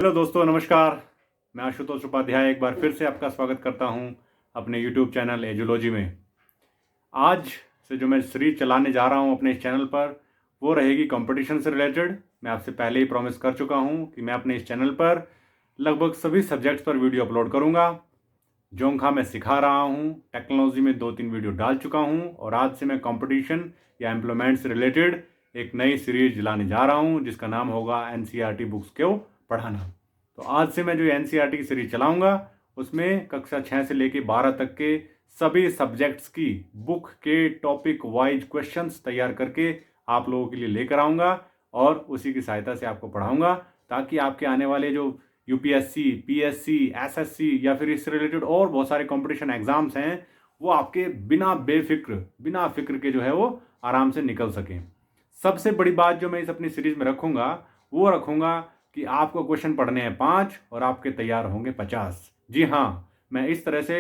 Hello दोस्तों, नमस्कार। मैं आशुतोष उपाध्याय एक बार फिर से आपका स्वागत करता हूं अपने यूट्यूब चैनल एजुलॉजी में। आज से जो मैं सीरीज चलाने जा रहा हूं अपने इस चैनल पर वो रहेगी कंपटीशन से रिलेटेड। मैं आपसे पहले ही प्रॉमिस कर चुका हूं कि मैं अपने इस चैनल पर लगभग सभी सब्जेक्ट्स पर वीडियो अपलोड करूंगा। जोंखा मैं सिखा रहा हूं, टेक्नोलॉजी में 2-3 वीडियो डाल चुका हूं और आज से मैं कंपटीशन या एम्प्लॉयमेंट से रिलेटेड एक नई सीरीज लाने जा रहा हूं जिसका नाम होगा एनसीईआरटी बुक्स क्यों पढ़ाना। तो आज से मैं जो एनसीईआरटी की सीरीज चलाऊंगा उसमें कक्षा 6 से लेकर 12 तक के सभी सब्जेक्ट्स की बुक के टॉपिक वाइज क्वेश्चंस तैयार करके आप लोगों के लिए लेकर आऊँगा और उसी की सहायता से आपको पढ़ाऊँगा ताकि आपके आने वाले जो यूपीएससी, पीएससी, एसएससी या फिर इससे रिलेटेड और बहुत सारे कंपटीशन एग्जाम्स हैं वो आपके बिना फिक्र के जो है वो आराम से निकल सकें। सबसे बड़ी बात जो मैं इस अपनी सीरीज में रखूँगा वो रखूँगा कि आपको क्वेश्चन पढ़ने हैं 5 और आपके तैयार होंगे 50। जी हाँ, मैं इस तरह से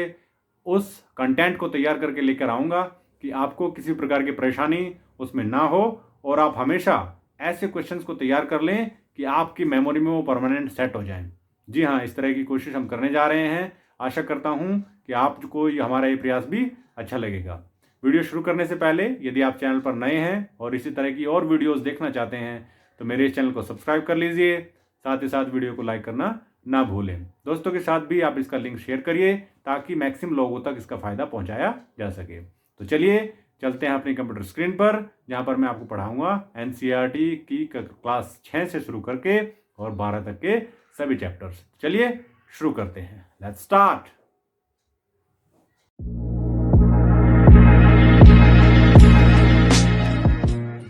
उस कंटेंट को तैयार करके लेकर आऊँगा कि आपको किसी प्रकार की परेशानी उसमें ना हो और आप हमेशा ऐसे क्वेश्चंस को तैयार कर लें कि आपकी मेमोरी में वो परमानेंट सेट हो जाएं। जी हाँ, इस तरह की कोशिश हम करने जा रहे हैं। आशा करता हूँ कि आपको हमारा ये प्रयास भी अच्छा लगेगा। वीडियो शुरू करने से पहले यदि आप चैनल पर नए हैं और इसी तरह की और वीडियोस देखना चाहते हैं तो मेरे इस चैनल को सब्सक्राइब कर लीजिए। साथ ही साथ वीडियो को लाइक करना ना भूलें। दोस्तों के साथ भी आप इसका लिंक शेयर करिए ताकि मैक्सिमम लोगों तक इसका फ़ायदा पहुंचाया जा सके। तो चलिए चलते हैं अपनी कंप्यूटर स्क्रीन पर जहां पर मैं आपको पढ़ाऊंगा एनसीईआरटी की क्लास 6 से शुरू करके और 12 तक के सभी चैप्टर्स। चलिए शुरू करते हैं। Let's start.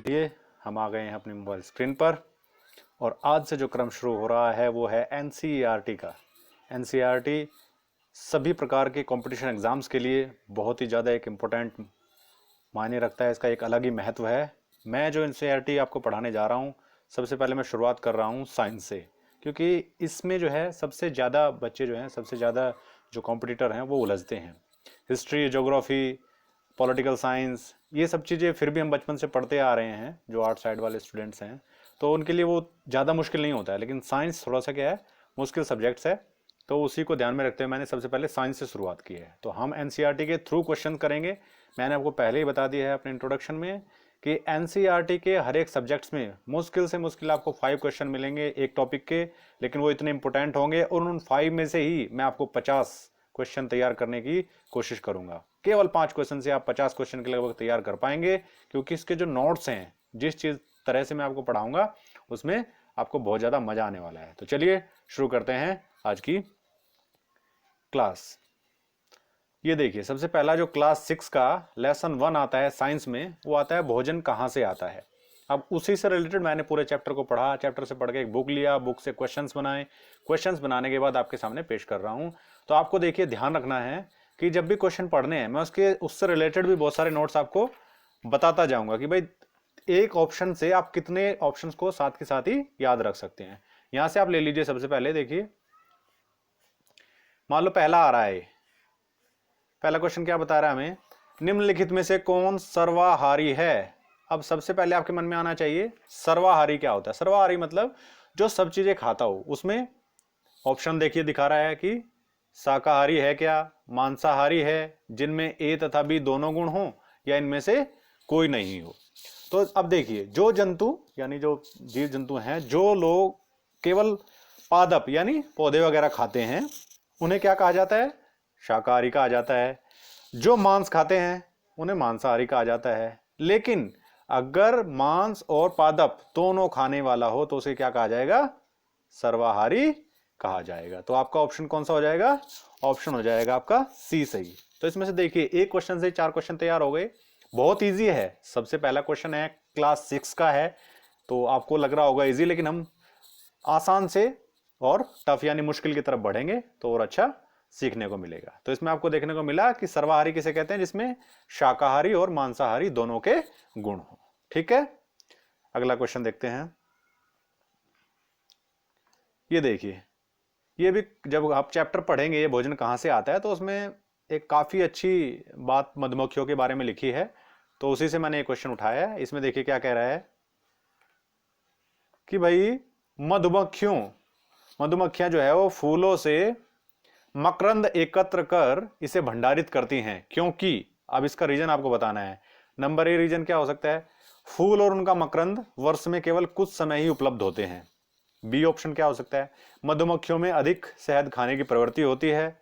ये हम आ गए हैं अपनी मोबाइल स्क्रीन पर और आज से जो क्रम शुरू हो रहा है वो है एनसीईआरटी का। एनसीईआरटी सभी प्रकार के कंपटीशन एग्जाम्स के लिए बहुत ही ज़्यादा एक इम्पोर्टेंट मायने रखता है। इसका एक अलग ही महत्व है। मैं जो एनसीईआरटी आपको पढ़ाने जा रहा हूँ सबसे पहले मैं शुरुआत कर रहा हूँ साइंस से, क्योंकि इसमें जो है सबसे ज़्यादा बच्चे जो हैं, सबसे ज़्यादा जो कॉम्पिटिटर हैं वो उलझते हैं। हिस्ट्री, ज्योग्राफी, पॉलिटिकल साइंस, ये सब चीज़ें फिर भी हम बचपन से पढ़ते आ रहे हैं। जो आर्ट साइड वाले स्टूडेंट्स हैं तो उनके लिए वो ज़्यादा मुश्किल नहीं होता है, लेकिन साइंस थोड़ा सा क्या है, मुश्किल सब्जेक्ट्स है। तो उसी को ध्यान में रखते हुए मैंने सबसे पहले साइंस से शुरुआत की है। तो हम एनसीईआरटी के थ्रू क्वेश्चन करेंगे। मैंने आपको पहले ही बता दिया है अपने इंट्रोडक्शन में कि एनसीईआरटी के हर एक सब्जेक्ट्स में मुश्किल से मुश्किल आपको 5 क्वेश्चन मिलेंगे एक टॉपिक के, लेकिन वो इतने इंपॉर्टेंट होंगे और उन 5 में से ही मैं आपको 50 क्वेश्चन तैयार करने की कोशिश करूंगा। केवल 5 क्वेश्चन से आप 50 क्वेश्चन के लगभग तैयार कर पाएंगे, क्योंकि इसके जो नोट्स हैं, जिस चीज तरह से मैं आपको पढ़ाऊंगा उसमें आपको बहुत ज्यादा मजा आने वाला है। तो चलिए शुरू करते हैं आज की क्लास। ये देखिए, सबसे पहला जो क्लास 6 का लेसन 1 आता है साइंस में, वो आता है भोजन कहाँ से आता है। अब उसी से रिलेटेड मैंने पूरे चैप्टर को पढ़ा। चैप्टर से पढ़ के एक बुक लिया, बुक से क्वेश्चंस बनाए, क्वेश्चंस बनाने के बाद आपके सामने पेश कर रहा हूं। तो आपको देखिए ध्यान रखना है कि जब भी क्वेश्चन पढ़ने हैं मैं उससे रिलेटेड भी बहुत सारे नोट्स आपको बताता जाऊंगा कि भाई एक ऑप्शन से आप कितने ऑप्शंस को साथ के साथ ही याद रख सकते हैं। यहां से आप ले लीजिए। सबसे पहले देखिए, मान लो पहला आ रहा है, पहला क्वेश्चन क्या बता रहा है हमें, निम्नलिखित में से कौन सर्वाहारी है। अब सबसे पहले आपके मन में आना चाहिए सर्वाहारी क्या होता है। सर्वाहारी मतलब जो सब चीजें खाता हो। उसमें ऑप्शन देखिए दिखा रहा है कि शाकाहारी है क्या, मांसाहारी है, जिनमें ए तथा बी दोनों गुण हो, या इनमें से कोई नहीं हो। तो अब देखिए, जो जंतु यानी जो जीव जंतु हैं, जो लोग केवल पादप यानी पौधे वगैरह खाते हैं, उन्हें क्या कहा जाता है, शाकाहारी कहा जाता है। जो मांस खाते हैं उन्हें मांसाहारी कहा जाता है। लेकिन अगर मांस और पादप दोनों खाने वाला हो तो उसे क्या कहा जाएगा, सर्वाहारी कहा जाएगा। तो आपका ऑप्शन कौन सा हो जाएगा, ऑप्शन हो जाएगा आपका सी सही। तो इसमें से देखिए एक क्वेश्चन से 4 क्वेश्चन तैयार हो गए। बहुत इजी है। सबसे पहला क्वेश्चन है, क्लास 6 का है, तो आपको लग रहा होगा इजी, लेकिन हम आसान से और टफ यानी मुश्किल की तरफ बढ़ेंगे तो और अच्छा सीखने को मिलेगा। तो इसमें आपको देखने को मिला कि सर्वाहारी किसे कहते हैं, जिसमें शाकाहारी और मांसाहारी दोनों के गुण हो। ठीक है, अगला क्वेश्चन देखते हैं। ये देखिए, ये भी जब आप चैप्टर पढ़ेंगे ये भोजन कहां से आता है, तो उसमें एक काफी अच्छी बात मधुमक्खियों के बारे में लिखी है। तो उसी से मैंने एक क्वेश्चन उठाया है। इसमें देखिए क्या कह रहा है कि भाई मधुमक्खियां जो है वो फूलों से मकरंद एकत्र कर इसे भंडारित करती हैं, क्योंकि अब इसका रीजन आपको बताना है। नंबर ए रीजन क्या हो सकता है, फूल और उनका मकरंद वर्ष में केवल कुछ समय ही उपलब्ध होते हैं। बी ऑप्शन क्या हो सकता है, मधुमक्खियों में अधिक शहद खाने की प्रवृत्ति होती है।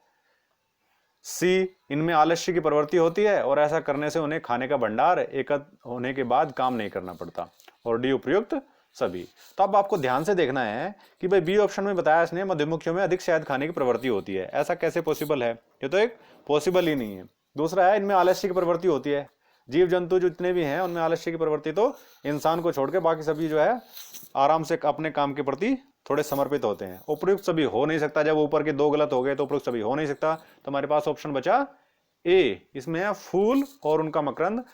सी, इनमें आलस्य की प्रवृत्ति होती है और ऐसा करने से उन्हें खाने का भंडार एकत्र होने के बाद काम नहीं करना पड़ता। और डी उपयुक्त सभी। तो अब आपको ध्यान से देखना है कि भाई बी ऑप्शन में बताया इसने मधुमक्खियों में अधिक शहद खाने की प्रवृत्ति होती है, ऐसा कैसे पॉसिबल है, ये तो एक पॉसिबल ही नहीं है। दूसरा है इनमें आलस्य की प्रवृत्ति होती है। जीव जंतु जितने भी हैं उनमें आलस्य की प्रवृत्ति तो इंसान को छोड़ के बाकी सभी जो है आराम से अपने काम के प्रति थोड़े समर्पित होते हैं। उपयुक्त सभी हो नहीं सकता, जब ऊपर के दो गलत हो गए तो उपयुक्त सभी हो नहीं सकता। तो हमारे पास ऑप्शन बचा ए, इसमें है फूल और उनका मकरंद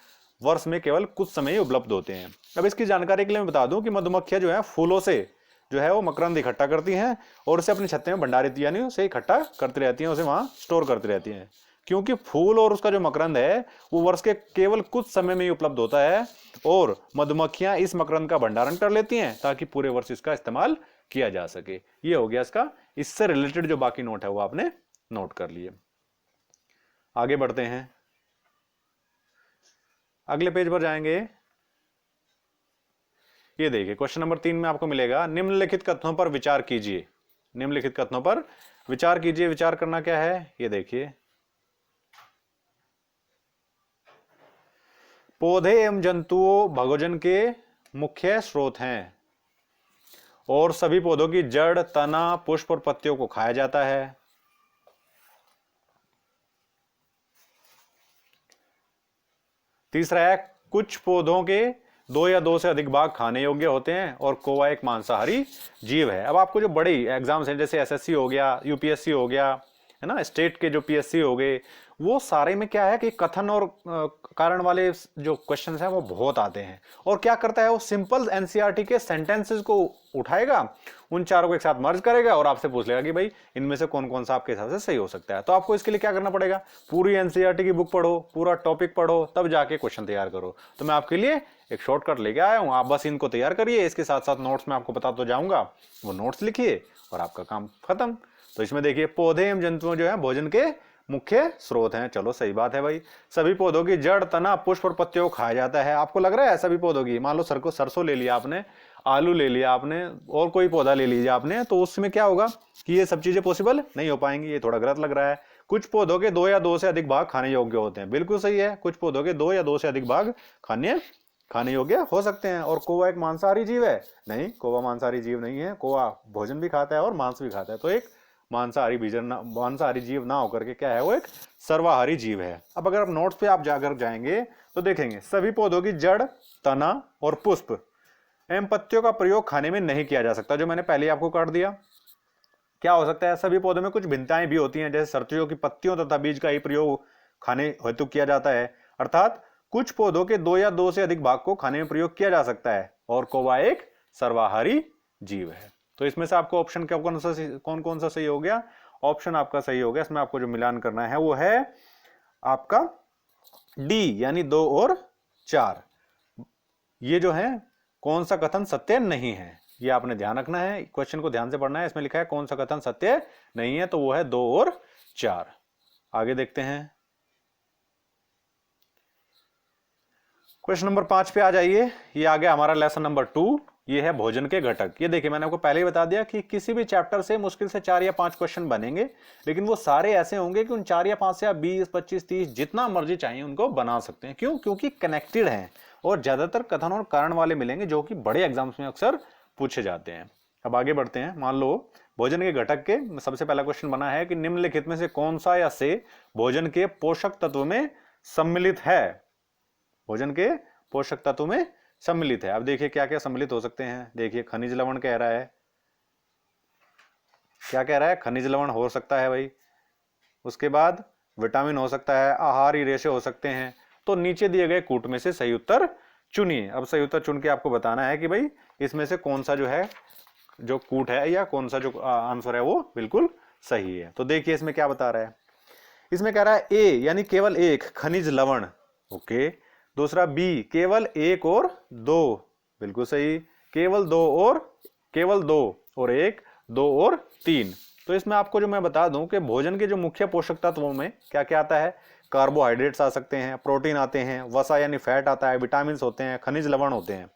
वर्ष में केवल कुछ समय ही उपलब्ध होते हैं। अब इसकी जानकारी के लिए मैं बता दूं कि मधुमक्खियां जो है फूलों से जो है वो मकरंद इकट्ठा करती हैं और उसे अपनी छत्ते में भंडारित यानी उसे इकट्ठा करती रहती हैं, उसे वहां स्टोर करती रहती हैं। क्योंकि फूल और उसका जो मकरंद है वो वर्ष के केवल कुछ समय में ही उपलब्ध होता है और मधुमक्खियां इस मकरंद का भंडारण कर लेती हैं ताकि पूरे वर्ष इसका इस्तेमाल किया जा सके। ये हो गया इसका, इससे रिलेटेड जो बाकी नोट है वो आपने नोट कर लिए। आगे बढ़ते हैं, अगले पेज पर जाएंगे। ये देखिए क्वेश्चन नंबर 3 में आपको मिलेगा निम्नलिखित कथनों पर विचार कीजिए। निम्नलिखित कथनों पर विचार कीजिए। विचार करना क्या है, ये देखिए, पौधे एवं जंतुओं भोजन के मुख्य स्रोत हैं और सभी पौधों की जड़, तना, पुष्प और पत्तियों को खाया जाता है। तीसरा है कुछ पौधों के 2 या 2 से अधिक भाग खाने योग्य होते हैं और कौवा एक मांसाहारी जीव है। अब आपको जो बड़े एग्जाम्स हैं जैसे एसएससी हो गया, यूपीएससी हो गया, है ना, स्टेट के जो पीएससी हो गए, वो सारे में क्या है कि कथन और कारण वाले जो क्वेश्चंस हैं वो बहुत आते हैं। और क्या करता है वो सिंपल एनसीईआरटी के सेंटेंसेस को उठाएगा, उन चारों को एक साथ मर्ज करेगा और आपसे पूछ लेगा कि भाई इनमें से कौन कौन सा आपके हिसाब से सही हो सकता है। तो आपको इसके लिए क्या करना पड़ेगा, पूरी एनसीईआरटी की बुक पढ़ो, पूरा टॉपिक पढ़ो, तब जाके क्वेश्चन तैयार करो। तो मैं आपके लिए एक शॉर्टकट लेके आया हूं, आप बस इनको तैयार करिए, इसके साथ साथ नोट्स में आपको बता तो जाऊंगा, वो नोट्स लिखिए और आपका काम खत्म। तो इसमें देखिए पौधे एवं जंतुओं जो है भोजन के मुख्य स्रोत हैं। चलो सही बात है भाई, सभी पौधों की जड़, तना, पुष्प और पत्तियों को खाया जाता है। आपको लग रहा है सभी पौधों की, मान लो सरसों ले लिया आपने, आलू ले लिया आपने और कोई पौधा ले लीजिए आपने, तो उसमें क्या होगा कि ये सब चीजें पॉसिबल नहीं हो पाएंगी, ये थोड़ा गलत लग रहा है। कुछ पौधों के 2 या 2 से अधिक भाग खाने योग्य होते हैं, बिल्कुल सही है, कुछ पौधों के 2 या 2 से अधिक भाग खाने योग्य हो सकते हैं। और कौवा एक मांसाहारी जीव है, नहीं, कौवा मांसाहारी जीव नहीं है, कौवा भोजन भी खाता है और मांस भी खाता है। तो एक मांसाहारी जीव ना होकर के क्या है, वो एक सर्वाहारी जीव है। अब अगर आप नोट्स पे आप जाकर जाएंगे तो देखेंगे सभी पौधों की जड़, तना और पुष्प एवं पत्तियों का प्रयोग खाने में नहीं किया जा सकता, जो मैंने पहले आपको काट दिया। क्या हो सकता है, सभी पौधों में कुछ भिन्नताएं भी होती हैं, जैसे सर्दियों की पत्तियों तथा बीज का ही प्रयोग खाने हेतु किया जाता है। अर्थात कुछ पौधों के 2 या 2 से अधिक भाग को खाने में प्रयोग किया जा सकता है और कौवा एक सर्वाहारी जीव है। तो इसमें से आपको ऑप्शन कौन कौन सा सही हो गया, ऑप्शन आपका सही हो गया। इसमें आपको जो मिलान करना है वो है आपका डी, यानी 2 और 4। ये जो है कौन सा कथन सत्य नहीं है, ये आपने ध्यान रखना है, क्वेश्चन को ध्यान से पढ़ना है। इसमें लिखा है कौन सा कथन सत्य नहीं है, तो वो है 2 और 4। आगे देखते हैं, क्वेश्चन नंबर 5 पे आ जाइए। ये आ गया हमारा लेसन नंबर 2, ये है भोजन के घटक। ये देखिए मैंने आपको पहले ही बता दिया कि किसी भी चैप्टर से मुश्किल से 4 या 5 क्वेश्चन बनेंगे, लेकिन वो सारे ऐसे होंगे कि उन 4 या 5 से आप 20, 25, 30 जितना मर्जी चाहिए उनको बना सकते हैं। क्यों? क्योंकि कनेक्टेड हैं और ज्यादातर कथन और कारण वाले मिलेंगे जो कि बड़े एग्जाम्स में अक्सर पूछे जाते हैं। अब आगे बढ़ते हैं। मान लो भोजन के घटक के सबसे पहला क्वेश्चन बना है कि निम्नलिखित में से कौन सा या से भोजन के पोषक तत्व में सम्मिलित है, भोजन के पोषक तत्व में सम्मिलित है। अब देखिए क्या क्या सम्मिलित हो सकते हैं। देखिए खनिज लवण कह रहा है, क्या कह रहा है, खनिज लवण हो सकता है भाई। उसके बाद विटामिन हो सकता है, आहारी रेशे हो सकते हैं। तो नीचे दिए गए कूट में से सही उत्तर चुनिए। अब सही उत्तर चुन के आपको बताना है कि भाई इसमें से कौन सा जो है जो कूट है या कौन सा जो आंसर है वो बिल्कुल सही है। तो देखिए इसमें क्या बता रहा है, इसमें कह रहा है ए यानी केवल एक खनिज लवण, ओके। दूसरा बी केवल 1 और 2, बिल्कुल सही। केवल 2 और 1 2 और 3। तो इसमें आपको जो मैं बता दूं कि भोजन के जो मुख्य पोषक तत्वों में क्या क्या आता है, कार्बोहाइड्रेट्स आ सकते हैं, प्रोटीन आते हैं, वसा यानी फैट आता है, विटामिन होते हैं, खनिज लवण होते हैं।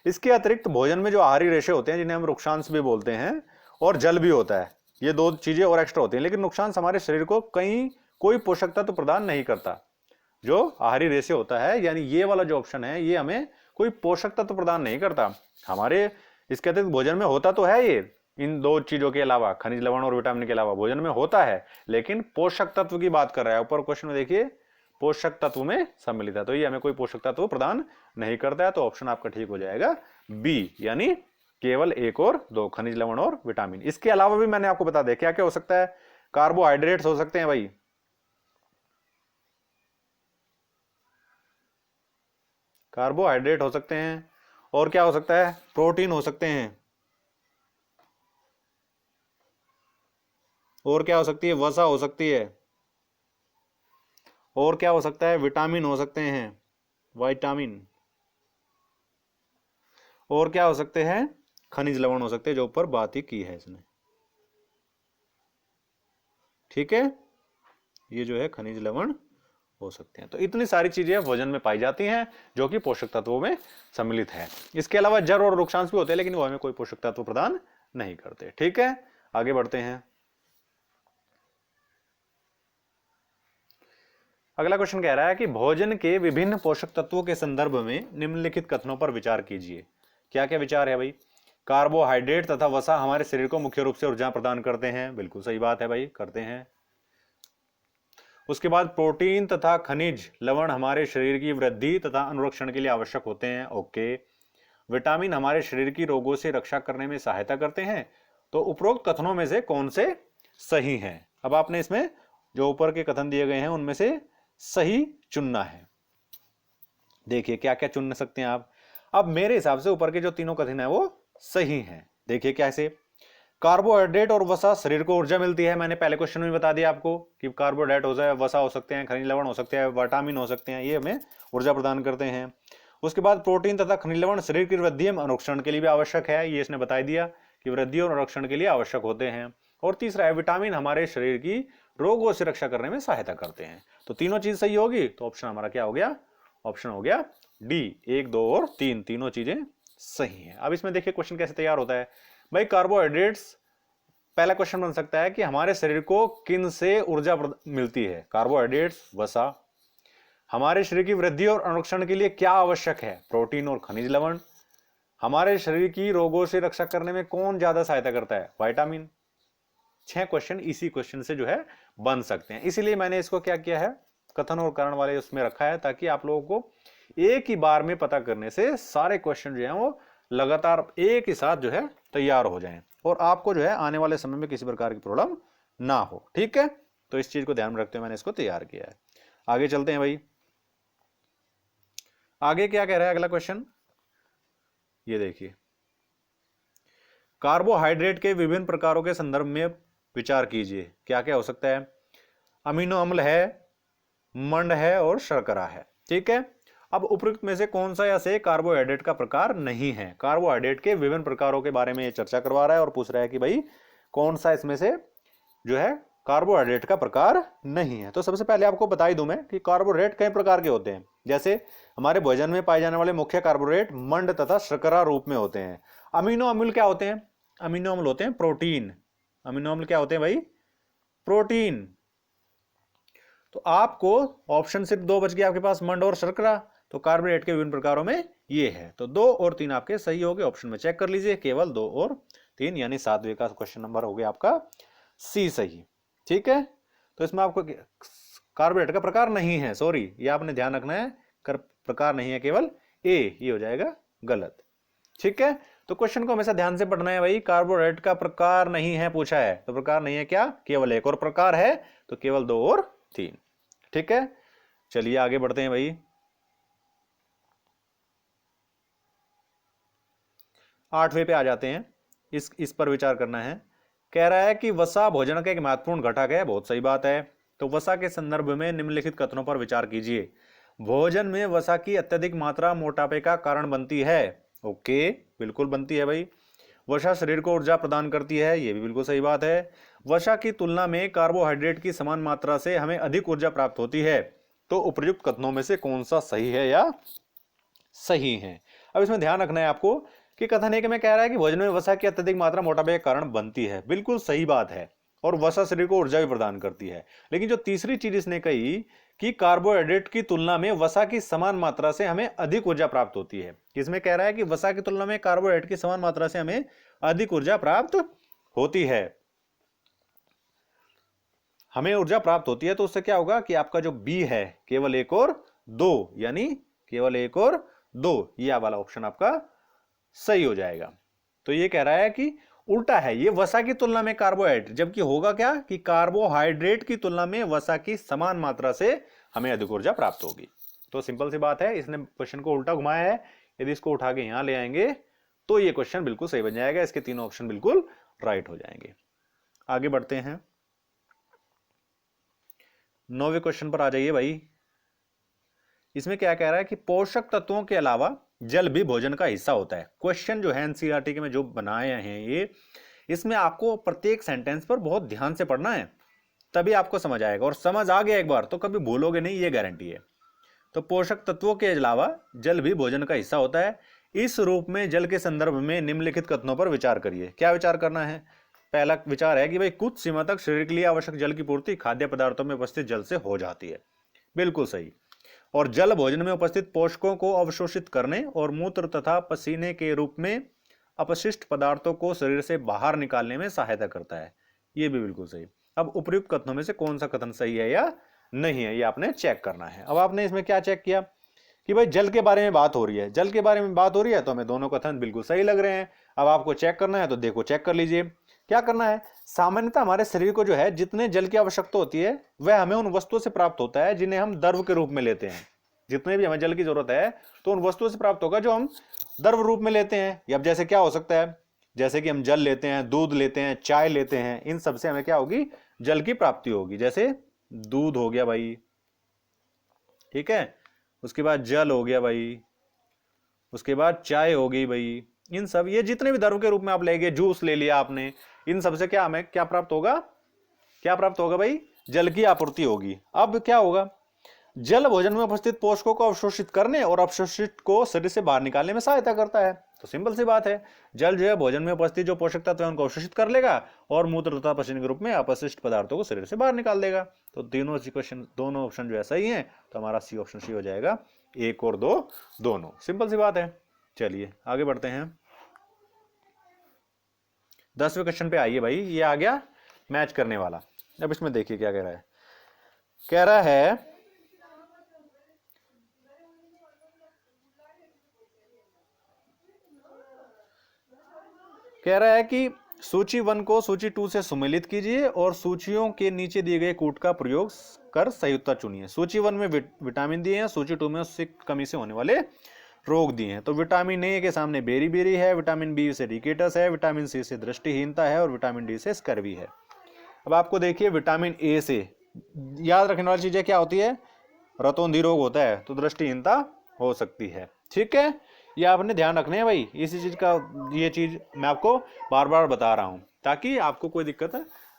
इसके अतिरिक्त भोजन में जो आहारी रेशे होते हैं जिन्हें हम रुक्षांश भी बोलते हैं, और जल भी होता है। ये 2 चीजें और एक्स्ट्रा होती हैं, लेकिन नुकसांश हमारे शरीर को कोई पोषक तत्व प्रदान नहीं करता। जो आहारी रेशे होता है यानी ये वाला जो ऑप्शन है, ये हमें कोई पोषक तत्व प्रदान नहीं करता। हमारे इसके अतिरिक्त भोजन में होता तो है, ये इन 2 चीजों के अलावा, खनिज लवण और विटामिन के अलावा भोजन में होता है, लेकिन पोषक तत्व की बात कर रहा है। ऊपर क्वेश्चन में देखिए पोषक तत्व में सम्मिलित है, तो ये हमें कोई पोषक तत्व प्रदान नहीं करता है। तो ऑप्शन आपका ठीक हो जाएगा बी, यानी केवल 1 और 2, खनिज लवण और विटामिन। इसके अलावा भी मैंने आपको बता दिया क्या क्या हो सकता है। कार्बोहाइड्रेट्स हो सकते हैं भाई, कार्बोहाइड्रेट हो सकते हैं, और क्या हो सकता है, प्रोटीन हो सकते हैं, और क्या हो सकती है, वसा हो सकती है, और क्या हो सकता है, विटामिन हो सकते हैं, विटामिन, और क्या हो सकते हैं, खनिज लवण हो सकते हैं, जो ऊपर बात ही की है इसने। ठीक है, ये जो है खनिज लवण हो सकते हैं। तो इतनी सारी चीजें भोजन में पाई जाती हैं जो कि पोषक तत्वों में सम्मिलित है। इसके अलावा जर और रुक्षांश भी होते हैं, लेकिन वो हमें कोई पोषक तत्व प्रदान नहीं करते। ठीक है, आगे बढ़ते हैं। अगला क्वेश्चन कह रहा है कि भोजन के विभिन्न पोषक तत्वों के संदर्भ में निम्नलिखित कथनों पर विचार कीजिए। क्या क्या विचार है भाई। कार्बोहाइड्रेट तथा वसा हमारे शरीर को मुख्य रूप से ऊर्जा प्रदान करते हैं, बिल्कुल सही बात है भाई, करते हैं। उसके बाद प्रोटीन तथा खनिज लवण हमारे शरीर की वृद्धि तथा अनुरक्षण के लिए आवश्यक होते हैं, ओके। विटामिन हमारे शरीर की रोगों से रक्षा करने में सहायता करते हैं। तो उपरोक्त कथनों में से कौन से सही हैं। अब आपने इसमें जो ऊपर के कथन दिए गए हैं उनमें से सही चुनना है। देखिए क्या क्या चुन सकते हैं आप। अब मेरे हिसाब से ऊपर के जो तीनों कथन है वो सही हैं। देखिए कैसे। कार्बोहाइड्रेट और वसा शरीर को ऊर्जा मिलती है, मैंने पहले क्वेश्चन में बता दिया आपको कि कार्बोहाइड्रेट हो जाए, वसा हो सकते हैं, खनिज लवण हो सकते हैं, विटामिन हो सकते हैं, ये हमें ऊर्जा प्रदान करते हैं। उसके बाद प्रोटीन तथा खनिज लवण शरीर की वृद्धि एवं अनुरक्षण के लिए भी आवश्यक है, ये इसने बता दिया कि वृद्धि और अनुरक्षण के लिए आवश्यक होते हैं। और तीसरा है विटामिन हमारे शरीर की रोगों से रक्षा करने में सहायता करते हैं। तो तीनों चीज सही होगी, तो ऑप्शन हमारा क्या हो गया, ऑप्शन हो गया डी, 1, 2 और 3 तीनों चीजें सही हैं। अब इसमें देखिए क्वेश्चन कैसे तैयार होता है भाई। कार्बोहाइड्रेट्स, पहला क्वेश्चन बन सकता है कि हमारे शरीर को किन से ऊर्जा मिलती है। कार्बोहाइड्रेट्स, वसा। हमारे शरीर की वृद्धि और अनुरक्षण के लिए क्या आवश्यक है, प्रोटीन और खनिज लवण। हमारे शरीर की रोगों से रक्षा करने में कौन ज्यादा सहायता करता है, विटामिन। 6 क्वेश्चन इसी क्वेश्चन से जो है बन सकते हैं, इसीलिए मैंने इसको क्या किया है, कथन और कारण वाले उसमें रखा है, ताकि आप लोगों को एक ही बार में पता करने से सारे क्वेश्चन जो है वो लगातार एक ही साथ जो है तैयार हो जाएं और आपको जो है आने वाले समय में किसी प्रकार की प्रॉब्लम ना हो। ठीक है, तो इस चीज को ध्यान में रखते हुए मैंने इसको तैयार किया है। आगे चलते हैं भाई। आगे क्या कह रहा है अगला क्वेश्चन, ये देखिए। कार्बोहाइड्रेट के विभिन्न प्रकारों के संदर्भ में विचार कीजिए। क्या क्या हो सकता है, अमीनो अम्ल है, मंड है और शर्करा है। ठीक है, अब उपयुक्त में से कौन सा या से कार्बोहाइड्रेट का प्रकार नहीं है। कार्बोहाइड्रेट के विभिन्न प्रकारों के बारे में चर्चा करवा रहा है और पूछ रहा है कि भाई कौन सा इसमें से जो है कार्बोहाइड्रेट का प्रकार नहीं है। तो सबसे पहले आपको बता ही दूं मैं कि कार्बोहाइड्रेट कई प्रकार के होते हैं। जैसे हमारे भोजन में पाए जाने वाले मुख्य कार्बोहाइड्रेट मंड तथा शर्करा रूप में होते हैं। अमीनो अम्ल क्या होते हैं, अमीनो अम्ल होते हैं प्रोटीन। अमीनो अम्ल क्या होते हैं भाई, प्रोटीन। तो आपको ऑप्शन सिर्फ 2 बच गए आपके पास, मंड और शर्करा। तो कार्बोहाइड्रेट के विभिन्न प्रकारों में ये है, तो 2 और 3 आपके सही हो गए। ऑप्शन में चेक कर लीजिए, केवल 2 और 3, यानी 7वें का क्वेश्चन नंबर हो गया आपका सी सही। ठीक है, तो इसमें आपको कार्बोहाइड्रेट का प्रकार नहीं है, सॉरी ये आपने ध्यान रखना है, प्रकार नहीं है, केवल ए, ये हो जाएगा गलत। ठीक है, तो क्वेश्चन को हमेशा ध्यान से पढ़ना है भाई। कार्बोहाइड्रेट का प्रकार नहीं है पूछा है, तो प्रकार नहीं है क्या, केवल एक, और प्रकार है तो केवल 2 और 3। ठीक है, चलिए आगे बढ़ते हैं भाई। 8वें पे आ जाते हैं, इस पर विचार करना है। कह रहा है कि वसा भोजन का एक महत्वपूर्ण घटक है, बहुत सही बात है। तो वसा के संदर्भ में निम्नलिखित कथनों पर विचार कीजिए। भोजन में वसा की अत्यधिक मात्रा मोटापे का कारण बनती है, ओके बिल्कुल बनती है भाई। वसा शरीर को ऊर्जा प्रदान करती है, ये भी बिल्कुल सही बात है। वसा की तुलना में कार्बोहाइड्रेट की समान मात्रा से हमें अधिक ऊर्जा प्राप्त होती है। तो उपर्युक्त कथनों में से कौन सा सही है या सही है? अब इसमें ध्यान रखना है आपको कि कथन एक में कह रहा है कि भोजन में वसा की अत्यधिक मात्रा मोटापे के कारण बनती है, बिल्कुल सही बात है, और वसा शरीर को ऊर्जा भी प्रदान करती है। लेकिन जो तीसरी चीज इसने कही कि कार्बोहाइड्रेट की तुलना में वसा की समान मात्रा से हमें अधिक ऊर्जा प्राप्त होती है, इसमें कह रहा है कि वसा की तुलना में कार्बोहाइड्रेट की समान मात्रा से हमें अधिक ऊर्जा प्राप्त होती है, हमें ऊर्जा प्राप्त होती है। तो उससे क्या होगा कि आपका जो बी है केवल एक और दो, यानी केवल एक और दो, ये वाला ऑप्शन आपका सही हो जाएगा। तो ये कह रहा है कि उल्टा है, ये वसा की तुलना में कार्बोहाइड्रेट, जबकि होगा क्या कि कार्बोहाइड्रेट की तुलना में वसा की समान मात्रा से हमें अधिक ऊर्जा प्राप्त होगी। तो सिंपल सी बात है, इसने क्वेश्चन को उल्टा घुमाया है। यदि इसको उठा के यहां ले आएंगे तो ये क्वेश्चन बिल्कुल सही बन जाएगा, इसके तीनों ऑप्शन बिल्कुल राइट हो जाएंगे। आगे बढ़ते हैं, 9वें क्वेश्चन पर आ जाइए भाई। इसमें क्या कह रहा है कि पोषक तत्वों के अलावा जल भी भोजन का हिस्सा होता है। क्वेश्चन जो है एनसीईआरटी के में जो बनाए हैं ये, इसमें आपको प्रत्येक सेंटेंस पर बहुत ध्यान से पढ़ना है, तभी आपको समझ आएगा, और समझ आ गया एक बार तो कभी भूलोगे नहीं, ये गारंटी है। तो पोषक तत्वों के अलावा जल भी भोजन का हिस्सा होता है। इस रूप में जल के संदर्भ में निम्नलिखित कथनों पर विचार करिए। क्या विचार करना है? पहला विचार है कि भाई कुछ सीमा तक शरीर के लिए आवश्यक जल की पूर्ति खाद्य पदार्थों में उपस्थित जल से हो जाती है, बिल्कुल सही। और जल भोजन में उपस्थित पोषकों को अवशोषित करने और मूत्र तथा पसीने के रूप में अपशिष्ट पदार्थों को शरीर से बाहर निकालने में सहायता करता है, ये भी बिल्कुल सही। अब उपर्युक्त कथनों में से कौन सा कथन सही है या नहीं है, ये आपने चेक करना है। अब आपने इसमें क्या चेक किया कि भाई जल के बारे में बात हो रही है, जल के बारे में बात हो रही है, तो हमें दोनों कथन बिल्कुल सही लग रहे हैं। अब आपको चेक करना है तो देखो, चेक कर लीजिए क्या करना है। सामान्यतः हमारे शरीर को जो है जितने जल की आवश्यकता होती है वह हमें उन वस्तुओं से प्राप्त होता है जिन्हें हम द्रव के रूप में लेते हैं। जितने भी हमें जल की जरूरत है तो उन वस्तुओं से प्राप्त होगा जो हम द्रव रूप में लेते हैं। अब जैसे क्या हो सकता है, जैसे कि हम जल लेते हैं, दूध लेते हैं, चाय लेते हैं, इन सब से हमें क्या होगी, जल की प्राप्ति होगी। जैसे दूध हो गया भाई, ठीक है, उसके बाद जल हो गया भाई, उसके बाद चाय हो गई भाई, इन सब ये जितने भी द्रव के रूप में आप लेंगे, जूस ले लिया आपने, इन सब से क्या हमें क्या प्राप्त होगा, क्या प्राप्त होगा भाई, जल की आपूर्ति होगी। अब क्या होगा, जल भोजन में उपस्थित पोषकों को अवशोषित करने और अपशिष्ट को शरीर से बाहर निकालने में सहायता करता है। तो सिंपल सी बात है, जल जो है भोजन में उपस्थित जो पोषक तत्व है उनको अवशोषित कर लेगा और मूत्र तथा पसीने के रूप में अपशिष्ट पदार्थों को शरीर से बाहर निकाल देगा। तो तीनों क्वेश्चन, दोनों ऑप्शन जो है सही है, तो हमारा सी ऑप्शन सही हो जाएगा, एक और दो दोनों। सिंपल सी बात है। चलिए आगे बढ़ते हैं, 10वें क्वेश्चन पे आइए भाई। ये आ गया मैच करने वाला। अब इसमें देखिए क्या कह रहा है, कह रहा है कि सूची 1 को सूची 2 से सुमेलित कीजिए और सूचियों के नीचे दिए गए कूट का प्रयोग कर सही उत्तर चुनिए। सूची 1 में विटामिन दिए हैं, सूची 2 में उससे कमी से होने वाले रोग दिए हैं। तो विटामिन ए के सामने बेरी बेरी है, विटामिन बी से रिकेटस है, विटामिन सी से दृष्टिहीनता है और विटामिन डी से स्कर्वी है। अब आपको देखिए विटामिन ए से याद रखने वाली चीजें क्या होती है, रतौंधी रोग होता है तो दृष्टिहीनता हो सकती है, ठीक है, ये आपने ध्यान रखने हैं भाई। इसी चीज का, ये चीज मैं आपको बार बार बता रहा हूं ताकि आपको कोई दिक्कत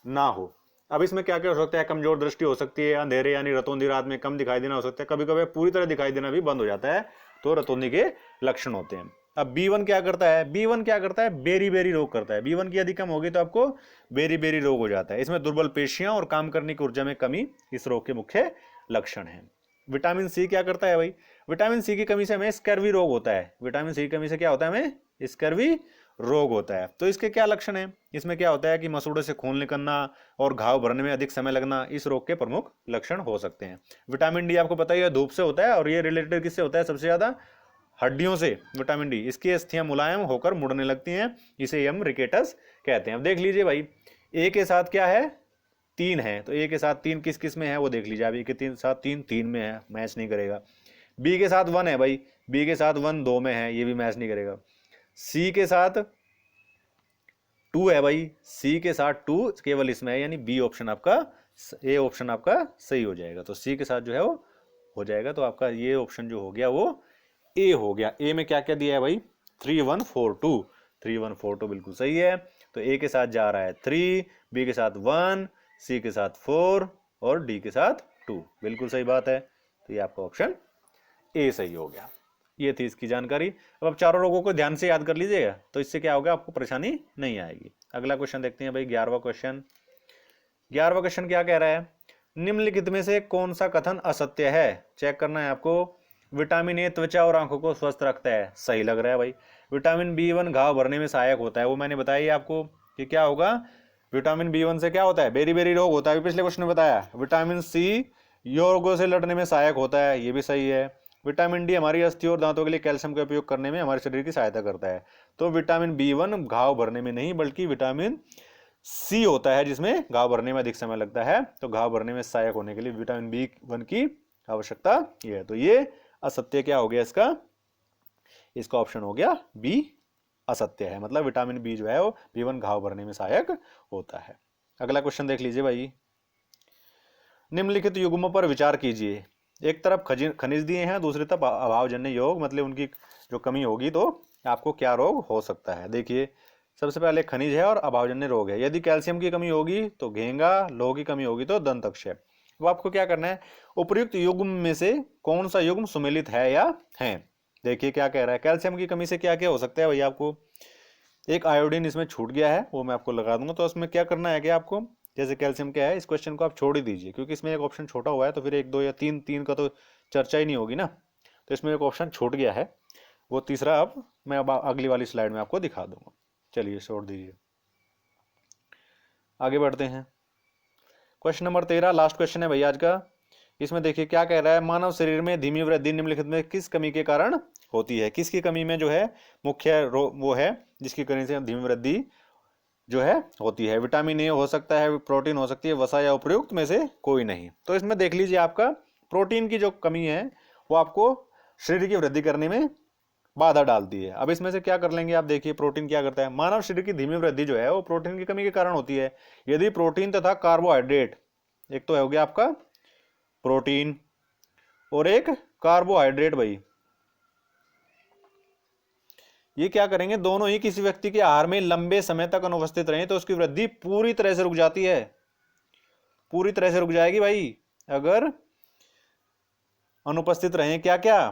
ना हो। अब इसमें क्या क्या हो सकता है, कमजोर दृष्टि हो सकती है, अंधेरे यानी रतौंधी रात में कम दिखाई देना हो सकता है, कभी कभी पूरी तरह दिखाई देना भी बंद हो जाता है, तो रतौंधी के लक्षण होते हैं। अब B1 क्या करता है, B1 क्या करता है, बेरी बेरी रोग करता है। B1 की यदि कम होगी तो आपको बेरी बेरी रोग हो जाता है। इसमें दुर्बल पेशियां और काम करने की ऊर्जा में कमी इस रोग के मुख्य लक्षण हैं। विटामिन सी क्या करता है भाई, विटामिन सी की कमी से हमें स्कर्वी रोग होता है। विटामिन सी की कमी से क्या होता है, हमें स्कर्वी रोग होता है। तो इसके क्या लक्षण है, इसमें क्या होता है कि मसूड़े से खून निकलना और घाव भरने में अधिक समय लगना इस रोग के प्रमुख लक्षण हो सकते हैं। विटामिन डी आपको पता ही है धूप से होता है, और ये रिलेटेड किससे होता है, सबसे ज्यादा हड्डियों से। विटामिन डी, इसकी अस्थियां मुलायम होकर मुड़ने लगती हैं, इसे हम रिकेटस कहते हैं। अब देख लीजिए भाई, ए के साथ क्या है, 3 है, तो ए के साथ 3 किस किस में है वो देख लीजिए। अब ए के साथ 3 में है, मैच नहीं करेगा। बी के साथ 1 है भाई, बी के साथ 1 2 में है, ये भी मैच नहीं करेगा। सी के साथ 2 है भाई, सी के साथ 2 केवल इसमें है, यानी बी ऑप्शन आपका, ए ऑप्शन आपका सही हो जाएगा। तो सी के साथ जो है वो हो जाएगा, तो आपका ये ऑप्शन जो हो गया वो ए हो गया। ए में क्या क्या दिया है भाई, 3 1 4 2, 3 1 4 2 बिल्कुल सही है। तो ए के साथ जा रहा है 3, बी के साथ 1, सी के साथ 4 और डी के साथ 2, बिल्कुल सही बात है। तो ये आपका ऑप्शन ए सही हो गया। ये थी इसकी जानकारी। अब आप चारों रोगों को ध्यान से याद कर लीजिएगा, तो इससे क्या होगा, आपको परेशानी नहीं आएगी। अगला क्वेश्चन देखते हैं भाई, 11वां क्वेश्चन। 11वां क्वेश्चन क्या कह रहा है, निम्नलिखित में से कौन सा कथन असत्य है। चेक करना है आपको। विटामिन ए त्वचा और आंखों को स्वस्थ रखता है, सही लग रहा है भाई। विटामिन B1 घाव भरने में सहायक होता है, वो मैंने बताया आपको कि क्या होगा, विटामिन B1 से क्या होता है, बेरी बेरी रोग होता है, पिछले क्वेश्चन में बताया। विटामिन सी रोगों से लड़ने में सहायक होता है, ये भी सही है। विटामिन डी हमारी अस्थियों और दांतों के लिए कैल्शियम का उपयोग करने में हमारे शरीर की सहायता करता है। तो विटामिन B1 घाव भरने में नहीं, बल्कि विटामिन सी होता है जिसमें घाव भरने में अधिक समय लगता है। तो घाव भरने में सहायक होने के लिए विटामिन B1 की आवश्यकता ये है। तो ये असत्य क्या हो गया इसका, इसका ऑप्शन हो गया बी असत्य है। मतलब विटामिन बी जो है वो B1 घाव भरने में सहायक होता है। अगला क्वेश्चन देख लीजिए भाई, निम्नलिखित युग्मों पर विचार कीजिए। एक तरफ खनिज दिए हैं, दूसरी तरफ अभावजन्य योग, मतलब उनकी जो कमी होगी तो आपको क्या रोग हो सकता है। देखिए सबसे पहले खनिज है और अभावजन्य रोग है। यदि कैल्शियम की कमी होगी तो घेंगा, लोह की कमी होगी तो दंतक्षय। अब आपको क्या करना है, उपर्युक्त युग्म में से कौन सा युग्म सुमेलित है या है। देखिए क्या कह रहा है, कैल्शियम की कमी से क्या क्या हो सकता है भैया। आपको एक आयोडीन इसमें छूट गया है, वो मैं आपको लगा दूंगा। तो उसमें क्या करना है कि आपको, जैसे कैल्शियम क्या है, इस क्वेश्चन को आप छोड़ ही दीजिए, क्योंकि इसमें एक ऑप्शन छोटा हुआ है, तो फिर 1 2 या 3 का तो चर्चा ही नहीं होगी ना। तो इसमें एक ऑप्शन छूट गया है, वो तीसरा अब मैं अगली वाली स्लाइड में आपको दिखा दूंगा। चलिए छोड़ दीजिए, आगे बढ़ते हैं। क्वेश्चन नंबर 13 लास्ट क्वेश्चन है भैया आज का। इसमें देखिए क्या कह रहा है, मानव शरीर में धीमी वृद्धि निम्नलिखित में किस कमी के कारण होती है। किसकी कमी में जो है मुख्य वो है जिसकी कमी से धीमी वृद्धि जो है होती है। विटामिन ए हो सकता है, प्रोटीन हो सकती है, वसा या उपयुक्त में से कोई नहीं। तो इसमें देख लीजिए आपका प्रोटीन की जो कमी है वो आपको शरीर की वृद्धि करने में बाधा डालती है। अब इसमें से क्या कर लेंगे आप, देखिए प्रोटीन क्या करता है, मानव शरीर की धीमी वृद्धि जो है वो प्रोटीन की कमी के कारण होती है। यदि प्रोटीन तथा कार्बोहाइड्रेट, एक तो हो गया आपका प्रोटीन और एक कार्बोहाइड्रेट भाई, ये क्या करेंगे, दोनों ही किसी व्यक्ति के आहार में लंबे समय तक अनुपस्थित रहे तो उसकी वृद्धि पूरी तरह से रुक जाती है, पूरी तरह से रुक जाएगी भाई। अगर अनुपस्थित रहे क्या क्या,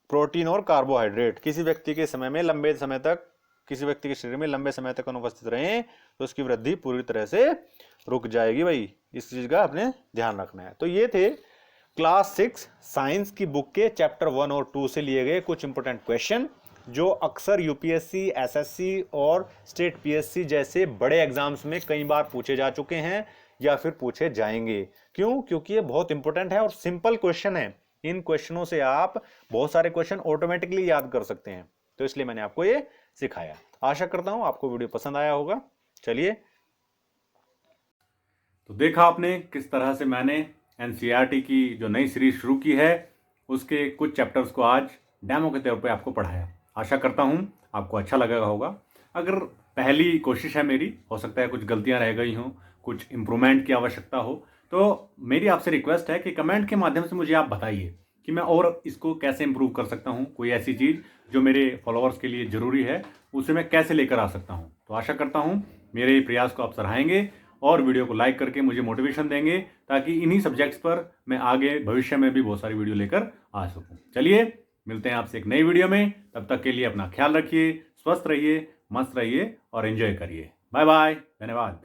प्रोटीन और कार्बोहाइड्रेट किसी व्यक्ति के समय में लंबे समय तक, किसी व्यक्ति के शरीर में लंबे समय तक अनुपस्थित रहे तो उसकी वृद्धि पूरी तरह से रुक जाएगी भाई। इस चीज का आपने ध्यान रखना है। तो ये थे क्लास 6 साइंस की बुक के चैप्टर 1 और 2 से लिए गए कुछ इंपोर्टेंट क्वेश्चन, जो अक्सर यूपीएससी, एसएससी और स्टेट पीएससी जैसे बड़े एग्जाम्स में कई बार पूछे जा चुके हैं या फिर पूछे जाएंगे। क्यों, क्योंकि ये बहुत इंपॉर्टेंट है और सिंपल क्वेश्चन है। इन क्वेश्चनों से आप बहुत सारे क्वेश्चन ऑटोमेटिकली याद कर सकते हैं, तो इसलिए मैंने आपको ये सिखाया। आशा करता हूं आपको वीडियो पसंद आया होगा। चलिए, तो देखा आपने किस तरह से मैंने एनसीईआरटी की जो नई सीरीज शुरू की है उसके कुछ चैप्टर्स को आज डेमो के तौर पे आपको पढ़ाया। आशा करता हूँ आपको अच्छा लगा होगा। अगर पहली कोशिश है मेरी, हो सकता है कुछ गलतियाँ रह गई हों, कुछ इम्प्रूवमेंट की आवश्यकता हो, तो मेरी आपसे रिक्वेस्ट है कि कमेंट के माध्यम से मुझे आप बताइए कि मैं और इसको कैसे इम्प्रूव कर सकता हूँ। कोई ऐसी चीज़ जो मेरे फॉलोअर्स के लिए ज़रूरी है उसे मैं कैसे लेकर आ सकता हूँ। तो आशा करता हूँ मेरे प्रयास को आप सराहेंगे और वीडियो को लाइक करके मुझे मोटिवेशन देंगे, ताकि इन्हीं सब्जेक्ट्स पर मैं आगे भविष्य में भी बहुत सारी वीडियो लेकर आ सकूँ। चलिए मिलते हैं आपसे एक नई वीडियो में। तब तक के लिए अपना ख्याल रखिए, स्वस्थ रहिए, मस्त रहिए और एंजॉय करिए। बाय बाय, धन्यवाद।